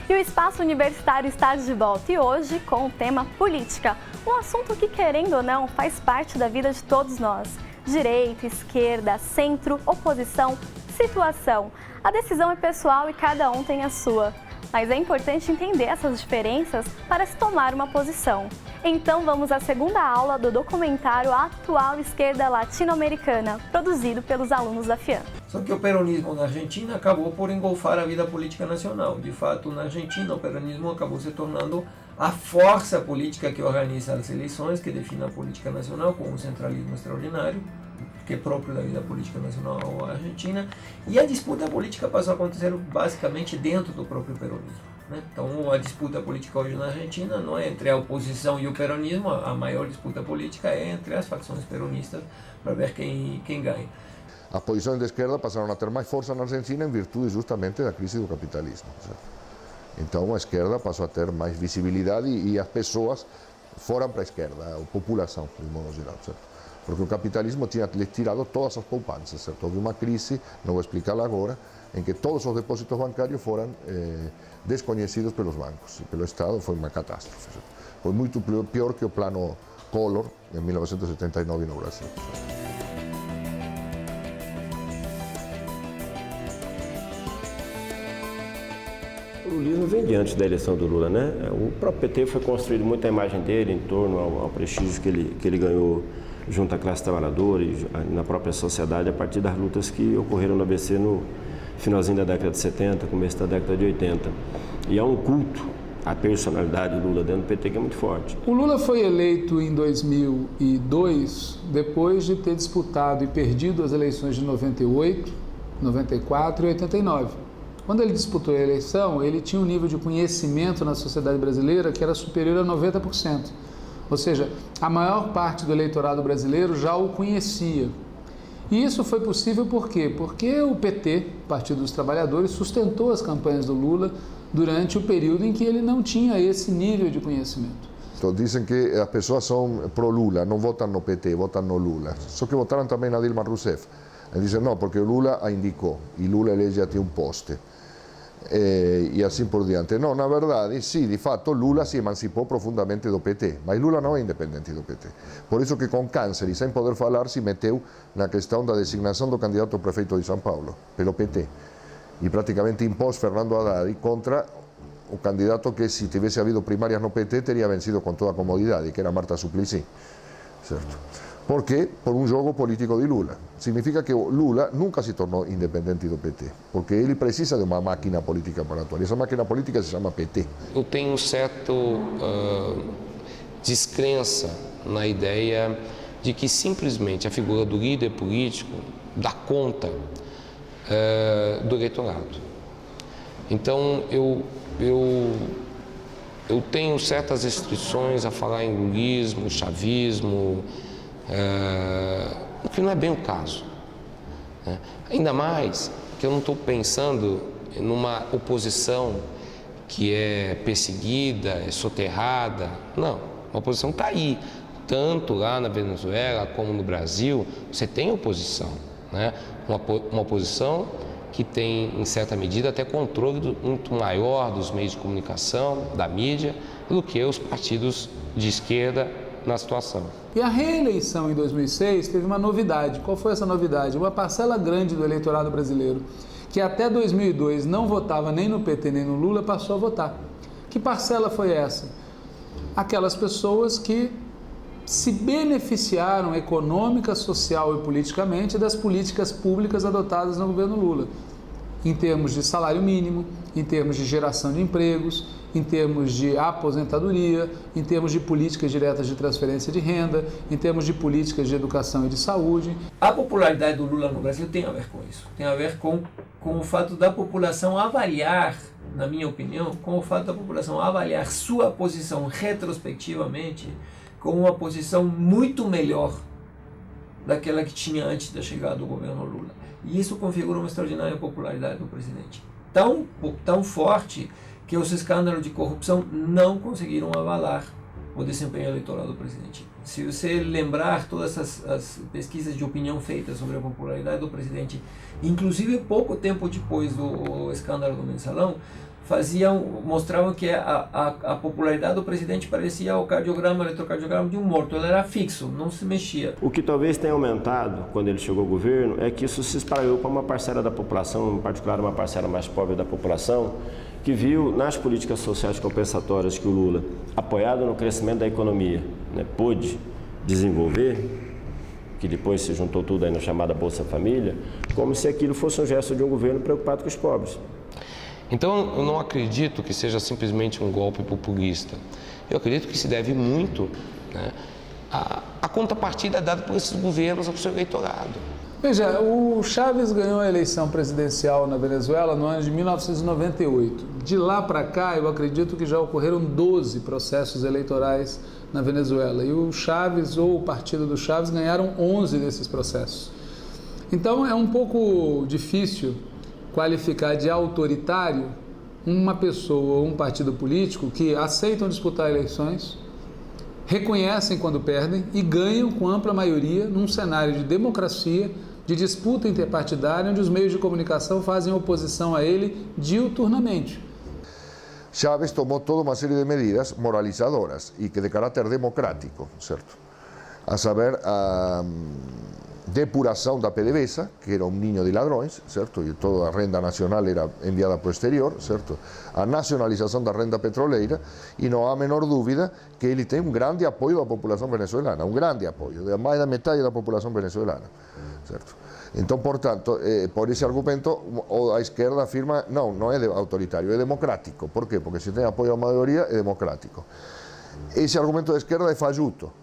E o Espaço Universitário está de volta e hoje com o tema política, um assunto que, querendo ou não, faz parte da vida de todos nós. Direita, esquerda, centro, oposição, situação. A decisão é pessoal e cada um tem a sua. Mas é importante entender essas diferenças para se tomar uma posição. Então vamos à segunda aula do documentário A Atual Esquerda Latino-Americana, produzido pelos alunos da FIAM. Só que o peronismo na Argentina acabou por engolfar a vida política nacional. De fato, na Argentina, o peronismo acabou se tornando a força política que organiza as eleições, que define a política nacional com um centralismo extraordinário, que é próprio da vida política nacional argentina, e a disputa política passou a acontecer basicamente dentro do próprio peronismo, né? Então a disputa política hoje na Argentina não é entre a oposição e o peronismo, a maior disputa política é entre as facções peronistas para ver quem ganha. As posições de esquerda passaram a ter mais força na Argentina em virtude justamente da crise do capitalismo, certo? Então a esquerda passou a ter mais visibilidade e as pessoas foram para a esquerda, a população de modo geral, certo? Porque o capitalismo tinha lhes tirado todas as poupanças, certo? Houve uma crise, não vou explicar agora, em que todos os depósitos bancários foram desconhecidos pelos bancos e pelo Estado, foi uma catástrofe, certo? Foi muito pior que o plano Collor em 1979 no Brasil. O lulismo vem de antes da eleição do Lula, né? O próprio PT foi construído muita imagem dele em torno ao prestígio que ele ganhou junto à classe trabalhadora e na própria sociedade a partir das lutas que ocorreram no ABC no finalzinho da década de 70, começo da década de 80. E há um culto à personalidade do Lula dentro do PT que é muito forte. O Lula foi eleito em 2002, depois de ter disputado e perdido as eleições de 98, 94 e 89. Quando ele disputou a eleição, ele tinha um nível de conhecimento na sociedade brasileira que era superior a 90%. Ou seja, a maior parte do eleitorado brasileiro já o conhecia. E isso foi possível por quê? Porque o PT, Partido dos Trabalhadores, sustentou as campanhas do Lula durante o período em que ele não tinha esse nível de conhecimento. Então, dizem que as pessoas são pró-Lula, não votam no PT, votam no Lula. Só que votaram também na Dilma Rousseff. Eles dizem, não, porque o Lula a indicou e Lula elege até um poste. E assim por diante. Não, na verdade, sim, de fato, Lula se emancipou profundamente do PT, mas Lula não é independente do PT. Por isso que com câncer e sem poder falar, se meteu na questão da designação do candidato ao prefeito de São Paulo, pelo PT. E praticamente impôs Fernando Haddad contra o candidato que, se tivesse havido primárias no PT, teria vencido com toda comodidade, que era Marta Suplicy. Certo? Por quê? Por um jogo político de Lula. Significa que Lula nunca se tornou independente do PT, porque ele precisa de uma máquina política para atuar. E essa máquina política se chama PT. Eu tenho um certo descrença na ideia de que simplesmente a figura do líder político dá conta do eleitorado. Então eu tenho certas restrições a falar em lulismo, chavismo, que não é bem o caso, né? Ainda mais que eu não estou pensando numa oposição que é perseguida, é soterrada. Não, a oposição está aí, tanto lá na Venezuela como no Brasil, você tem oposição, né? Uma oposição que tem, em certa medida, até controle muito maior dos meios de comunicação, da mídia, do que os partidos de esquerda na situação. E a reeleição em 2006 teve uma novidade. Qual foi essa novidade? Uma parcela grande do eleitorado brasileiro, que até 2002 não votava nem no PT nem no Lula, passou a votar. Que parcela foi essa? Aquelas pessoas que se beneficiaram econômica, social e politicamente das políticas públicas adotadas no governo Lula, em termos de salário mínimo, em termos de geração de empregos, em termos de aposentadoria, em termos de políticas diretas de transferência de renda, em termos de políticas de educação e de saúde. A popularidade do Lula no Brasil tem a ver com isso. Tem a ver com o fato da população avaliar, na minha opinião, com o fato da população avaliar sua posição retrospectivamente como uma posição muito melhor daquela que tinha antes da chegada do governo Lula. E isso configura uma extraordinária popularidade do presidente. Tão forte que os escândalos de corrupção não conseguiram avalar o desempenho eleitoral do presidente. Se você lembrar todas as pesquisas de opinião feitas sobre a popularidade do presidente, inclusive pouco tempo depois do escândalo do Mensalão, mostravam que a popularidade do presidente parecia o eletrocardiograma de um morto, ele era fixo, não se mexia. O que talvez tenha aumentado quando ele chegou ao governo é que isso se espalhou para uma parcela da população, em particular uma parcela mais pobre da população, que viu nas políticas sociais compensatórias que o Lula, apoiado no crescimento da economia, pôde desenvolver, que depois se juntou tudo aí na chamada Bolsa Família, como se aquilo fosse um gesto de um governo preocupado com os pobres. Então, eu não acredito que seja simplesmente um golpe populista. Eu acredito que se deve muito, né, à contrapartida dada por esses governos ao seu eleitorado. Veja, o Chávez ganhou a eleição presidencial na Venezuela no ano de 1998. De lá para cá, eu acredito que já ocorreram 12 processos eleitorais na Venezuela. E o Chávez, ou o partido do Chávez, ganharam 11 desses processos. Então, é um pouco difícil qualificar de autoritário uma pessoa ou um partido político que aceitam disputar eleições, reconhecem quando perdem e ganham com ampla maioria num cenário de democracia, de disputa interpartidária, onde os meios de comunicação fazem oposição a ele diuturnamente. Chávez tomó toda uma série de medidas moralizadoras e que de caráter democrático, certo? A saber, a depuração da PDVSA, que era um ninho de ladrões, certo? E toda a renda nacional era enviada para o exterior, certo? A nacionalização da renda petroleira, e não há a menor dúvida que ele tem um grande apoio da população venezuelana, um grande apoio, de mais da metade da população venezuelana, certo? Então, portanto, por esse argumento, a esquerda afirma, não é autoritário, é democrático. Por quê? Porque se tem apoio à maioria, é democrático. Esse argumento da esquerda é fajuto,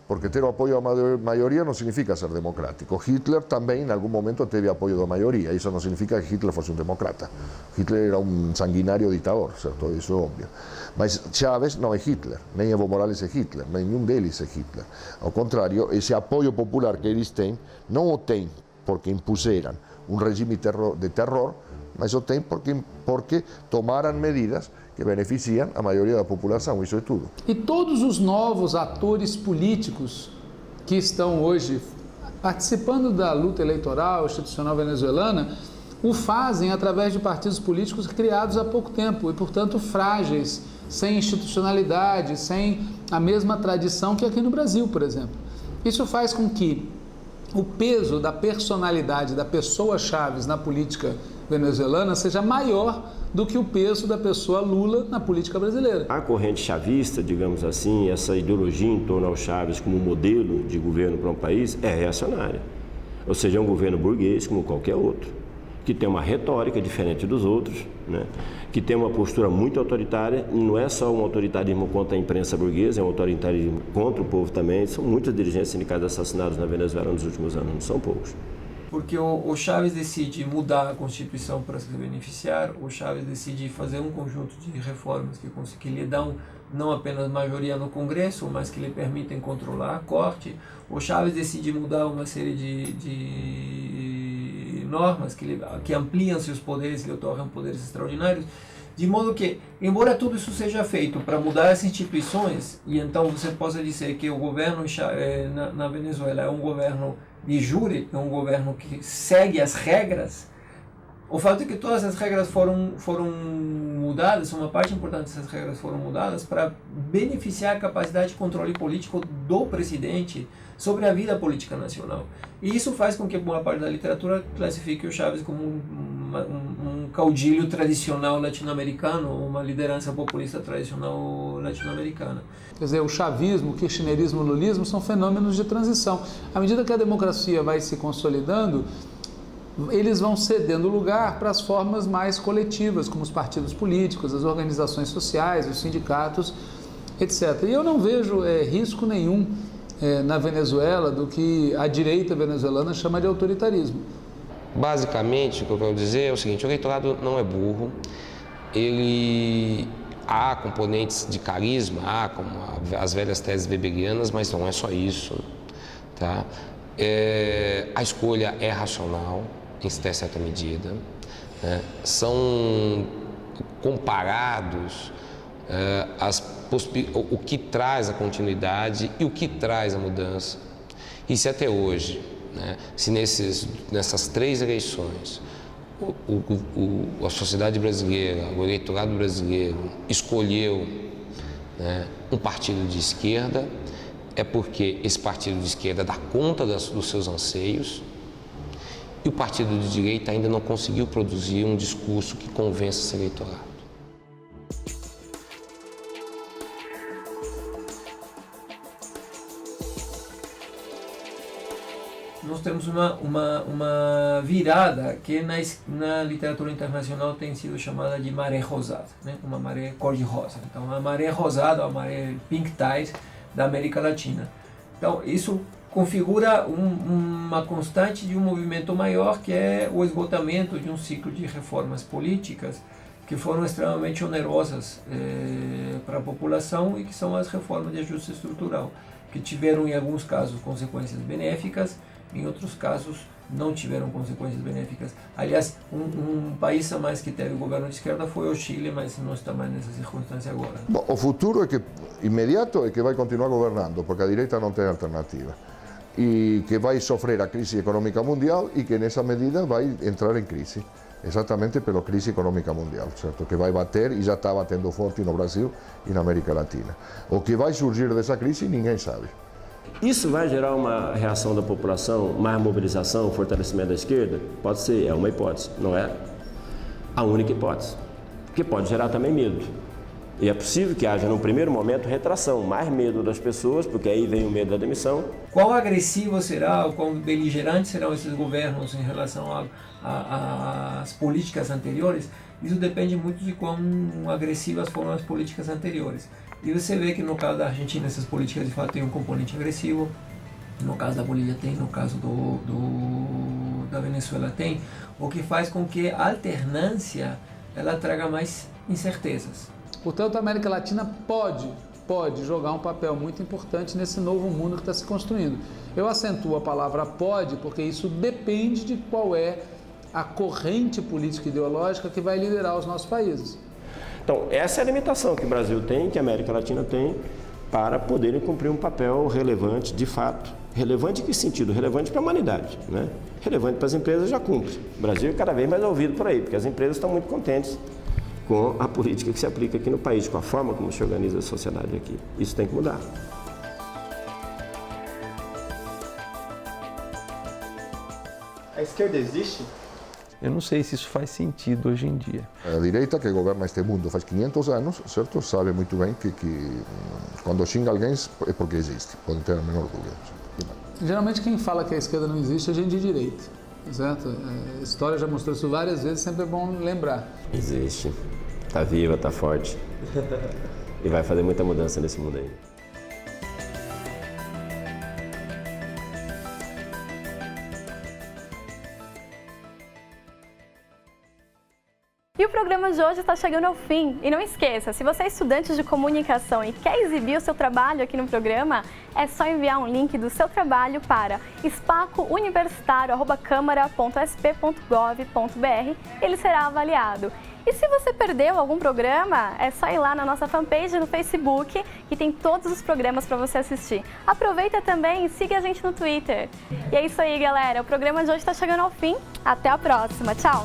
porque ter o apoio da maioria não significa ser democrático. Hitler também, em algum momento, teve apoio da maioria. Isso não significa que Hitler fosse um democrata. Hitler era um sanguinário ditador, certo? Isso é óbvio. Mas Chávez não é Hitler, nem Evo Morales é Hitler, nenhum deles é Hitler. Ao contrário, esse apoio popular que eles têm, não o têm porque impuseram um regime de terror, mas o têm porque tomaram medidas que beneficiam a maioria da população, isso é tudo. E todos os novos atores políticos que estão hoje participando da luta eleitoral institucional venezuelana o fazem através de partidos políticos criados há pouco tempo e, portanto, frágeis, sem institucionalidade, sem a mesma tradição que aqui no Brasil, por exemplo. Isso faz com que o peso da personalidade da pessoa Chávez na política venezuelana seja maior do que o peso da pessoa Lula na política brasileira. A corrente chavista, digamos assim, essa ideologia em torno ao Chávez como modelo de governo para um país é reacionária. Ou seja, é um governo burguês como qualquer outro, que tem uma retórica diferente dos outros, né? Que tem uma postura muito autoritária, e não é só um autoritarismo contra a imprensa burguesa, é um autoritarismo contra o povo também. São muitos dirigentes sindicais assassinados na Venezuela nos últimos anos, não são poucos. Porque o Chávez decide mudar a Constituição para se beneficiar, o Chávez decide fazer um conjunto de reformas que lhe dão não apenas maioria no Congresso, mas que lhe permitem controlar a Corte. O Chávez decide mudar uma série de normas que ampliam seus poderes, lhe otorgam poderes extraordinários, de modo que, embora tudo isso seja feito para mudar as instituições, e então você possa dizer que o governo na Venezuela é um governo de júri, é um governo que segue as regras, o fato é que todas as regras foram mudadas, uma parte importante dessas regras foram mudadas para beneficiar a capacidade de controle político do presidente sobre a vida política nacional. E isso faz com que boa parte da literatura classifique o Chávez como um caudilho tradicional latino-americano, uma liderança populista tradicional latino-americana. Quer dizer, o chavismo, o kirchnerismo, o lulismo são fenômenos de transição. À medida que a democracia vai se consolidando, eles vão cedendo lugar para as formas mais coletivas, como os partidos políticos, as organizações sociais, os sindicatos, etc. E eu não vejo risco nenhum na Venezuela do que a direita venezuelana chama de autoritarismo. Basicamente, o que eu quero dizer é o seguinte: o eleitorado não é burro, há componentes de carisma, há como as velhas teses weberianas, mas não é só isso, tá? A escolha é racional, em certa medida, né? São comparados o que traz a continuidade e o que traz a mudança. E se até hoje, né, se nessas 3 eleições a sociedade brasileira, o eleitorado brasileiro escolheu, né, um partido de esquerda, é porque esse partido de esquerda dá conta dos seus anseios e o partido de direita ainda não conseguiu produzir um discurso que convença esse eleitorado. Nós temos uma virada que na literatura internacional tem sido chamada de maré rosada, né? Uma maré cor-de-rosa. Então, a maré rosada, a maré pink tide da América Latina. Então, isso configura uma constante de um movimento maior, que é o esgotamento de um ciclo de reformas políticas que foram extremamente onerosas para a população e que são as reformas de ajuste estrutural, que tiveram em alguns casos consequências benéficas, em outros casos não tiveram consequências benéficas. Aliás, um país a mais que teve governo de esquerda foi o Chile, mas não está mais nessa circunstância agora. Bom, o futuro imediato é que vai continuar governando, porque a direita não tem alternativa. E que vai sofrer a crise econômica mundial e que nessa medida vai entrar em crise. Exatamente pela crise econômica mundial, certo? Que vai bater e já está batendo forte no Brasil e na América Latina. O que vai surgir dessa crise ninguém sabe. Isso vai gerar uma reação da população, mais mobilização, fortalecimento da esquerda? Pode ser, é uma hipótese, não é a única hipótese. Porque pode gerar também medo. E é possível que haja, num primeiro momento, retração, mais medo das pessoas, porque aí vem o medo da demissão. Quão agressivo será, ou quão beligerantes serão esses governos em relação às políticas anteriores? Isso depende muito de quão agressivas foram as políticas anteriores. E você vê que no caso da Argentina essas políticas de fato têm um componente agressivo, no caso da Bolívia tem, no caso da Venezuela tem, o que faz com que a alternância ela traga mais incertezas. Portanto, a América Latina pode jogar um papel muito importante nesse novo mundo que está se construindo. Eu acentuo a palavra pode porque isso depende de qual é a corrente política e ideológica que vai liderar os nossos países. Então, essa é a limitação que o Brasil tem, que a América Latina tem, para poderem cumprir um papel relevante, de fato. Relevante em que sentido? Relevante para a humanidade, né? Relevante para as empresas já cumpre. O Brasil é cada vez mais ouvido por aí, porque as empresas estão muito contentes com a política que se aplica aqui no país, com a forma como se organiza a sociedade aqui. Isso tem que mudar. A esquerda existe? Eu não sei se isso faz sentido hoje em dia. A direita, que governa este mundo faz 500 anos, certo? Sabe muito bem que quando xinga alguém é porque existe, pode ter a menor dúvida. Geralmente quem fala que a esquerda não existe é gente de direita, certo? A história já mostrou isso várias vezes, sempre é bom lembrar. Existe, está viva, está forte e vai fazer muita mudança nesse mundo aí. E o programa de hoje está chegando ao fim. E não esqueça, se você é estudante de comunicação e quer exibir o seu trabalho aqui no programa, é só enviar um link do seu trabalho para espacouniversitario@câmara.sp.gov.br e ele será avaliado. E se você perdeu algum programa, é só ir lá na nossa fanpage no Facebook, que tem todos os programas para você assistir. Aproveita também e siga a gente no Twitter. E é isso aí, galera. O programa de hoje está chegando ao fim. Até a próxima. Tchau!